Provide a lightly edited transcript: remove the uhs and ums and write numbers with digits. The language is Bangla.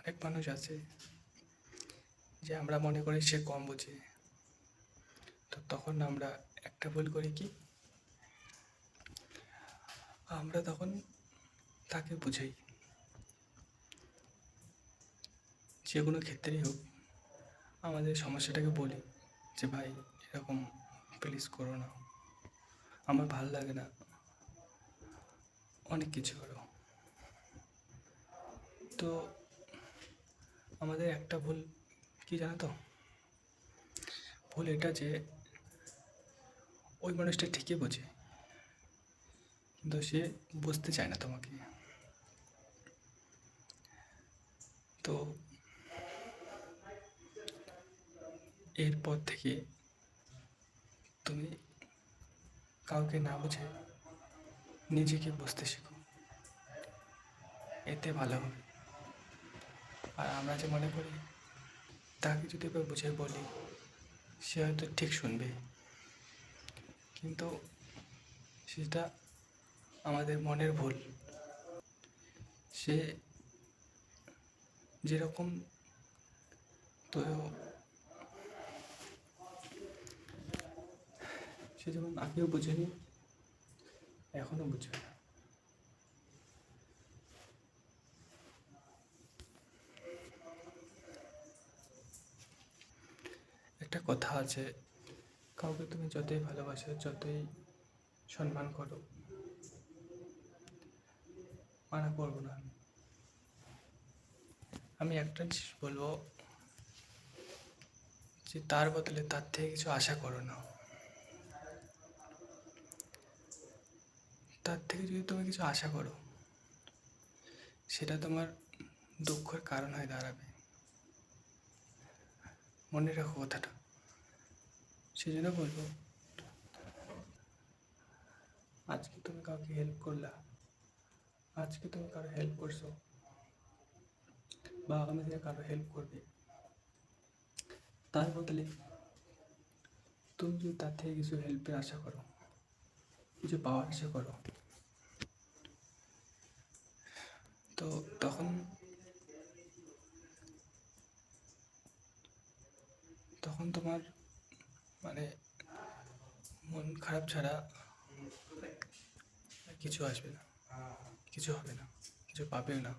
অনেক মানুষ আছে যে আমরা মনে করি সে কম বোঝে, তো তখন আমরা একটা ভুল করি কি, আমরা তখন তাকে বুঝাই, যে কোনো ক্ষেত্রেই হোক আমাদের সমস্যাটাকে বলি যে ভাই এরকম প্লিজ করো না, আমার ভাল লাগে না, অনেক কিছু করো। তো আমাদের একটা ভুল কি জানো তো, ভুল এটা যে ওই মানুষটা ঠিকই বোঝে কিন্তু সে বুঝতে চায় না তোমাকে। তো এরপর থেকে তুমি কাউকে না বুঝে নিজেকে বুঝতে শেখো, এতে ভালো হবে। আর আমরা যে মনে করি তাকে যদি এবার বুঝে বলি সে হয়তো ঠিক শুনবে, কিন্তু সেটা আমাদের মনের ভুল। সে যেরকম, তো সে যেমন আগেও বুঝেনি এখনও বুঝবে না। একটা কথা আছে, কাউকে তুমি যতই ভালোবাসো, যতই সম্মান করো, মানা করবো না। আমি একটা জিনিস বলবো, যে তার বদলে তার থেকে কিছু আশা করো না। তার থেকে যদি তুমি কিছু আশা করো সেটা তোমার দুঃখের কারণ হয়ে দাঁড়াবে, মনে রাখো কথাটা। সেই জন্য বলবো, আজকে তুমি কাউকে হেল্প করলা, আজকে তুমি কারো হেল্প করছো বা আগামী দিনে কারো হেল্প করবে, তার বদলে তুমি যদি তার থেকে কিছু হেল্পের আশা করো, কিছু পাওয়ার আশা করো, তো তখন তখন তোমার মানে মন খারাপ ছাড়া আর কিছু আসবে না, কিছু হবে না, কিছু পাবেও না।